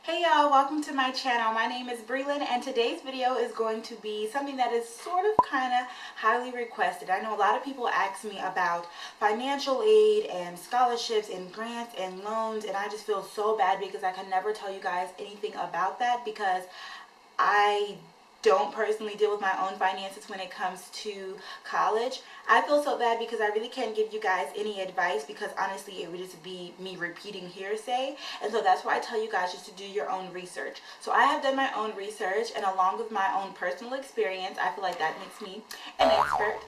Hey y'all, welcome to my channel. My name is Brelynn and today's video is going to be something that is sort of kind of highly requested. I know a lot of people ask me about financial aid and scholarships and grants and loans, and I just feel so bad because I can never tell you guys anything about that because I don't personally deal with my own finances when it comes to college. I feel so bad because I really can't give you guys any advice because honestly it would just be me repeating hearsay, and so that's why I tell you guys just to do your own research. So I have done my own research, and along with my own personal experience, I feel like that makes me an expert.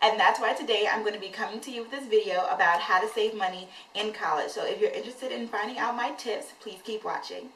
And that's why today I'm going to be coming to you with this video about how to save money in college. So if you're interested in finding out my tips, please keep watching.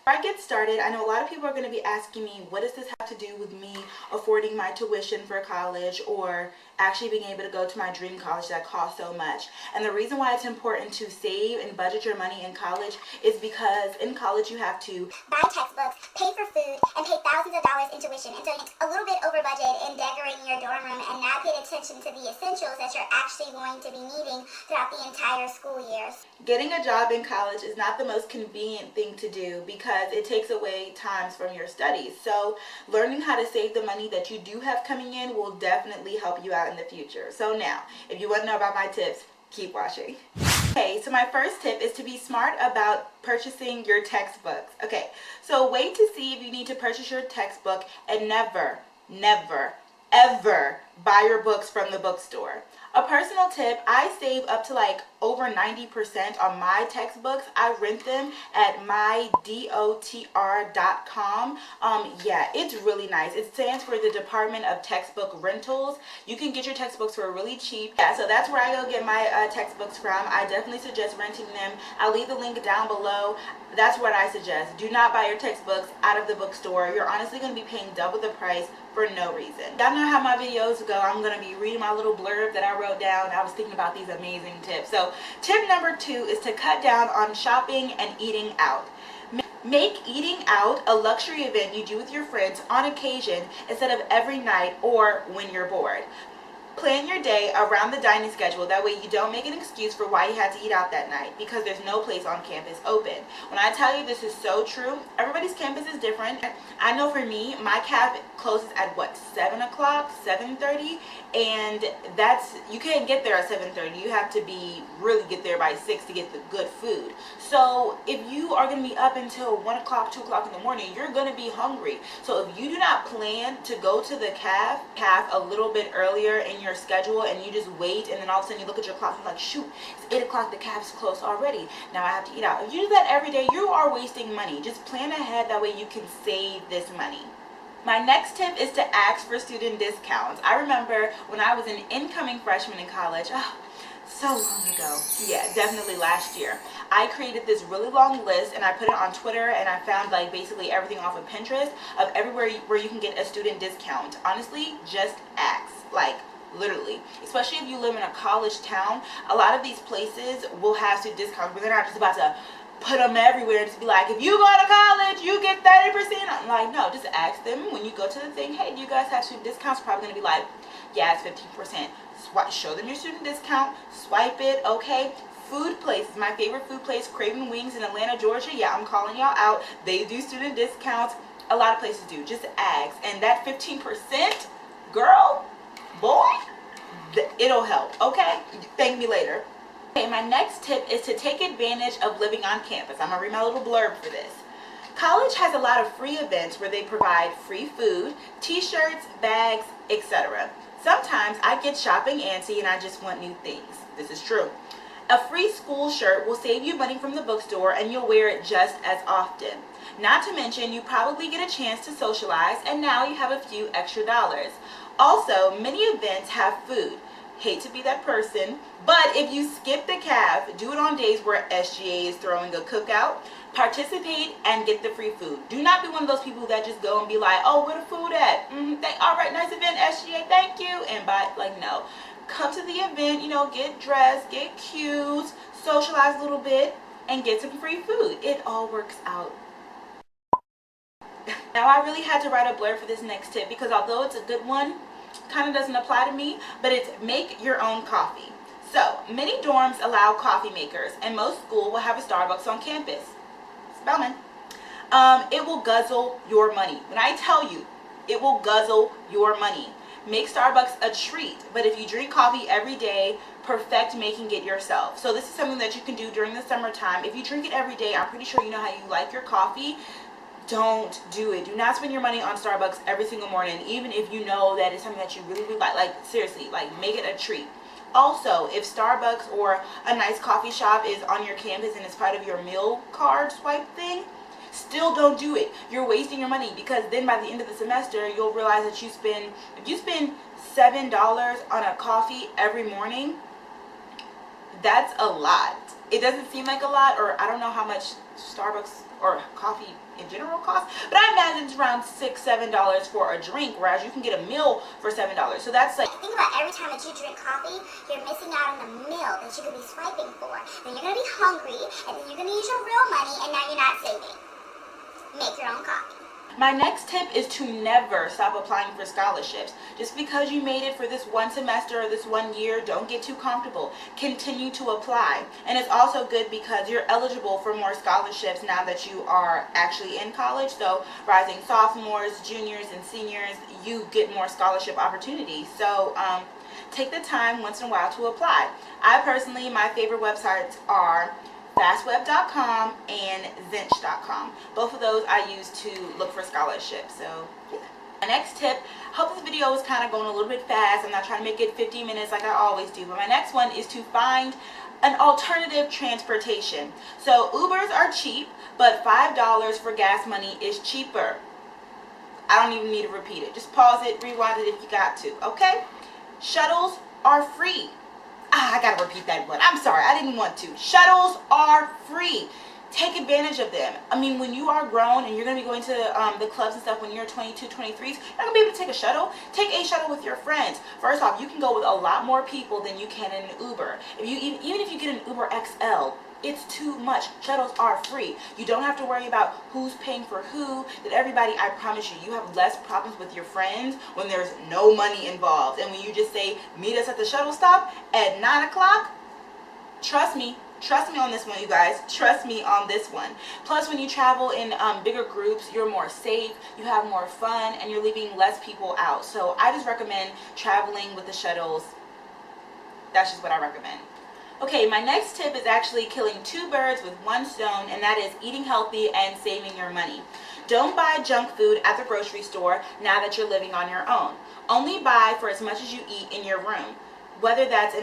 Before I get started, I know a lot of people are going to be asking me, what does this have to do with me affording my tuition for college or actually being able to go to my dream college that costs so much? And the reason why it's important to save and budget your money in college is because in college you have to buy textbooks, pay for food, and pay thousands of dollars in tuition. And so it's a little bit over budget in decorating your dorm room and not pay attention to the essentials that you're actually going to be needing throughout the entire school year. Getting a job in college is not the most convenient thing to do because it takes away times from your studies. So learning how to save the money that you do have coming in will definitely help you out in the future. So now, if you want to know about my tips, keep watching. Okay, so my first tip is to be smart about purchasing your textbooks. Okay, so wait to see if you need to purchase your textbook and never, ever buy your books from the bookstore. A personal tip, I save up to like over 90% on my textbooks. I rent them at mydotr.com. Yeah, it's really nice. It stands for the Department of Textbook Rentals. You can get your textbooks for really cheap. Yeah, so that's where I go get my textbooks from. I definitely suggest renting them. I'll leave the link down below. That's what I suggest. Do not buy your textbooks out of the bookstore. You're honestly going to be paying double the price for no reason. Y'all know how my videos go. I'm going to be reading my little blurb that I wrote down. I was thinking about these amazing tips. So tip number 2 is to cut down on shopping and eating out. Make eating out a luxury event you do with your friends on occasion instead of every night or when you're bored. Plan your day around the dining schedule. That way you don't make an excuse for why you had to eat out that night because there's no place on campus open. When I tell you this is so true, everybody's campus is different. I know for me, my caf closes at what, 7 o'clock, 7:30, and that's, you can't get there at 7:30. You have to really get there by 6 to get the good food. So if you are going to be up until 1 o'clock, 2 o'clock in the morning, you're going to be hungry. So if you do not plan to go to the caf a little bit earlier in your schedule and you just wait, and then all of a sudden you look at your clock and you're like, shoot, it's 8 o'clock, the caf's closed already, now I have to eat out. If you do that every day, you are wasting money. Just plan ahead, that way you can save this money. My next tip is to ask for student discounts. I remember when I was an incoming freshman in college, so long ago, yeah, definitely last year, I created this really long list and I put it on Twitter, and I found like basically everything off of Pinterest of everywhere where you can get a student discount. Honestly, just ask, like literally, especially if you live in a college town. A lot of these places will have student discounts, but they're not just about to put them everywhere and just be like, if you go to college you get 30%. I'm like, no, just ask them when you go to the thing, hey, do you guys have student discounts? Probably going to be like, yeah, it's 15%. Show them your student discount, swipe it. Okay, food places, my favorite food place, Craven Wings in Atlanta, Georgia. Yeah, I'm calling y'all out. They do student discounts. A lot of places do. Just ask, and that 15%, girl, boy, it'll help. Okay, thank me later. Okay, my next tip is to take advantage of living on campus. I'm gonna read my little blurb for this. College has a lot of free events where they provide free food, t-shirts, bags, etc. Sometimes I get shopping antsy and I just want new things. This is true. A free school shirt will save you money from the bookstore and you'll wear it just as often. Not to mention, you probably get a chance to socialize and now you have a few extra dollars. Also, many events have food. Hate to be that person, but if you skip the caf, do it on days where SGA is throwing a cookout, participate and get the free food. Do not be one of those people that just go and be like, oh, where the food at? All right, nice event, SGA, thank you, and buy. Like, no. Come to the event, you know, get dressed, get cute, socialize a little bit, and get some free food. It all works out. Now, I really had to write a blurb for this next tip because although it's a good one, kind of doesn't apply to me, but it's make your own coffee. So many dorms allow coffee makers and most schools will have a Starbucks on campus. Spelman. it will guzzle your money. When I tell you, it will guzzle your money. Make Starbucks a treat, but if you drink coffee every day, perfect making it yourself. So this is something that you can do during the summertime. If you drink it every day, I'm pretty sure you know how you like your coffee. Don't do it. Do not spend your money on Starbucks every single morning, even if you know that it's something that you really, really like. Like, seriously, like, make it a treat. Also, if Starbucks or a nice coffee shop is on your campus and it's part of your meal card swipe thing, still don't do it. You're wasting your money, because then by the end of the semester, you'll realize that if you spend $7 on a coffee every morning, that's a lot. It doesn't seem like a lot, or I don't know how much Starbucks or coffee in general costs, but I imagine it's around $6-7 for a drink, whereas you can get a meal for $7. So that's like, think about every time that you drink coffee, you're missing out on the meal that you could be swiping for. Then you're gonna be hungry, and then you're gonna use your real money, and now you're not saving. Make your own coffee. my next tip is to never stop applying for scholarships. Just because you made it for this one semester or this 1 year, don't get too comfortable. Continue to apply. And it's also good because you're eligible for more scholarships now that you are actually in college. So rising sophomores, juniors, and seniors, you get more scholarship opportunities. So take the time once in a while to apply. I personally, my favorite websites are fastweb.com and zinch.com. Both of those I use to look for scholarships. So yeah. My next tip, I hope this video is kind of going a little bit fast. I'm not trying to make it 50 minutes like I always do, but my next one is to find an alternative transportation. So Ubers are cheap, but $5 for gas money is cheaper. I don't even need to repeat it. Just pause it, rewind it if you got to, okay? Shuttles are free. I gotta repeat that one. I'm sorry, I didn't want to. Shuttles are free. Take advantage of them. I mean, when you are grown and you're going to be going to the clubs and stuff when you're 22, 23, you're not going to be able to take a shuttle. Take a shuttle with your friends. First off, you can go with a lot more people than you can in an Uber. Even if you get an Uber XL, it's too much. Shuttles are free. You don't have to worry about who's paying for who. That everybody, I promise you, you have less problems with your friends when there's no money involved. And when you just say, meet us at the shuttle stop at 9 o'clock, trust me on this one, you guys. Trust me on this one. Plus, when you travel in bigger groups, you're more safe, you have more fun, and you're leaving less people out. So I just recommend traveling with the shuttles. That's just what I recommend. Okay, my next tip is actually killing two birds with one stone, and that is eating healthy and saving your money. Don't buy junk food at the grocery store now that you're living on your own. Only buy for as much as you eat in your room. Whether that's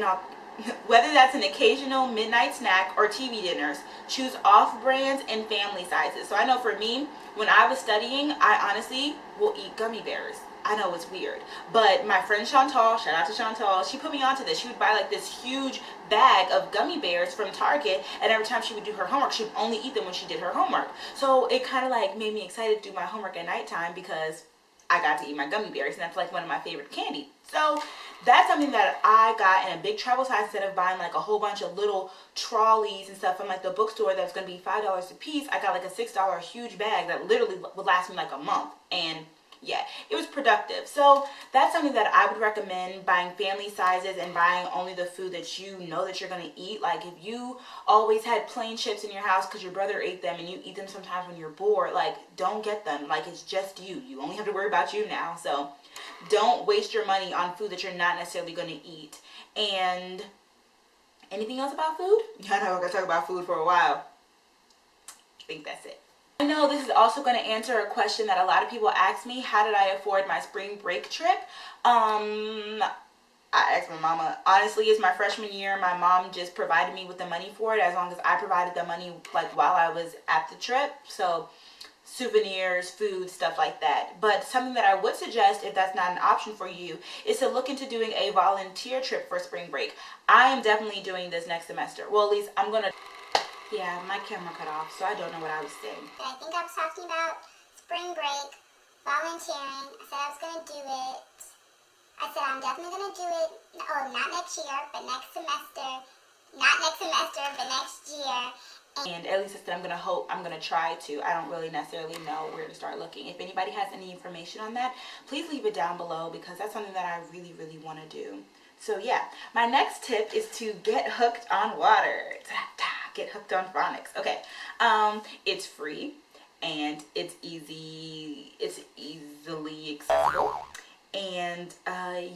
an occasional midnight snack or TV dinners, choose off-brands and family sizes. So I know for me, when I was studying, I honestly will eat gummy bears. I know it's weird, but my friend Chantal, shout out to Chantal, she put me onto this. She would buy like this huge bag of gummy bears from Target, and every time she would do her homework, she would only eat them when she did her homework. So it kind of like made me excited to do my homework at nighttime because I got to eat my gummy bears, and that's like one of my favorite candy. So that's something that I got in a big travel size instead of buying like a whole bunch of little trolleys and stuff from like the bookstore that's going to be $5 a piece. I got like a $6 huge bag that literally would last me like a month, and yeah, it was productive. So that's something that I would recommend, buying family sizes and buying only the food that you know that you're going to eat. Like if you always had plain chips in your house because your brother ate them and you eat them sometimes when you're bored, like don't get them. Like it's just you. You only have to worry about you now. So don't waste your money on food that you're not necessarily going to eat. And anything else about food? I know we're going to talk about food for a while. I think that's it. I know this is also going to answer a question that a lot of people ask me. How did I afford my spring break trip? I asked my mama. Honestly, it's my freshman year. My mom just provided me with the money for it as long as I provided the money like while I was at the trip. So souvenirs, food, stuff like that. But something that I would suggest, if that's not an option for you, is to look into doing a volunteer trip for spring break. I am definitely doing this next semester. Well, at least I'm going to... Yeah, my camera cut off, so I don't know what I was saying. I think I was talking about spring break, volunteering. I said I was going to do it. I said I'm definitely going to do it. Oh, not next year, but next semester. Not next semester, but next year. And at least I said I'm going to try to. I don't really necessarily know where to start looking. If anybody has any information on that, please leave it down below because that's something that I really, really want to do. So yeah, my next tip is to get hooked on water. Get hooked on phonics. Okay, it's free and it's easily accessible. And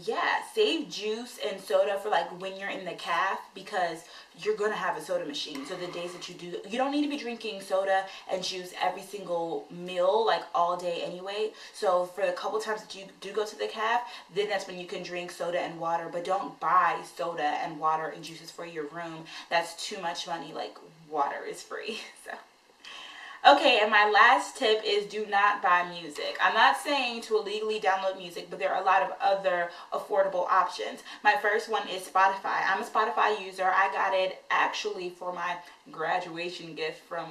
yeah, save juice and soda for like when you're in the caf, because you're gonna have a soda machine. So the days that you don't need to be drinking soda and juice every single meal, like all day anyway. So for the couple times that you do go to the caf, then that's when you can drink soda and water. But don't buy soda and water and juices for your room. That's too much money. Like, water is free. So okay, and my last tip is do not buy music. I'm not saying to illegally download music, but there are a lot of other affordable options. My first one is Spotify. I'm a Spotify user. I got it actually for my graduation gift from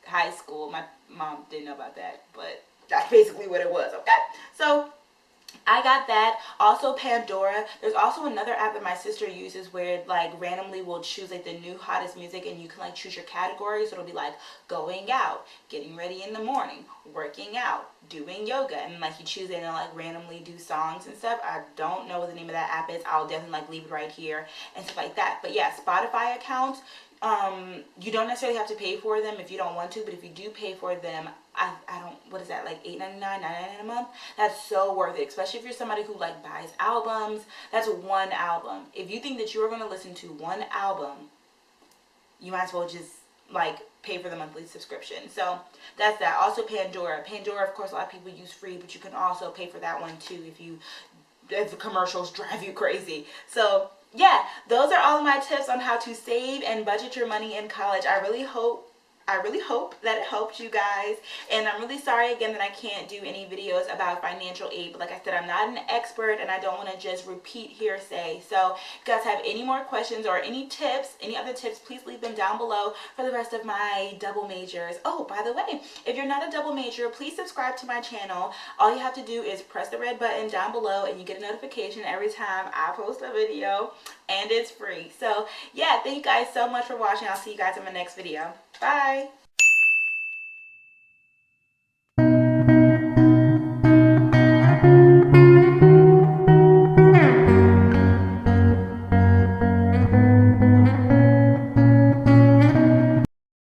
high school. My mom didn't know about that, but that's basically what it was, okay? So I got that. Also Pandora. There's also another app that my sister uses where it like randomly will choose like the new hottest music, and you can like choose your category. So it'll be like going out, getting ready in the morning, working out, doing yoga, and like you choose it and it'll like randomly do songs and stuff. I don't know what the name of that app is. I'll definitely like leave it right here and stuff like that. But yeah, Spotify accounts, you don't necessarily have to pay for them if you don't want to, but if you do pay for them, I don't, what is that, like $8.99, $9.99 a month? That's so worth it, especially if you're somebody who like buys albums. That's one album. If you think that you're going to listen to one album, you might as well just like pay for the monthly subscription. So that's that. Also Pandora. Pandora, of course, a lot of people use free, but you can also pay for that one too if the commercials drive you crazy. So yeah, those are all of my tips on how to save and budget your money in college. I really hope that it helped you guys, and I'm really sorry again that I can't do any videos about financial aid, but like I said, I'm not an expert and I don't want to just repeat hearsay. So if you guys have any more questions or any other tips, please leave them down below for the rest of my double majors. Oh, by the way, if you're not a double major, please subscribe to my channel. All you have to do is press the red button down below and you get a notification every time I post a video, and it's free. So yeah, thank you guys so much for watching. I'll see you guys in my next video. Bye.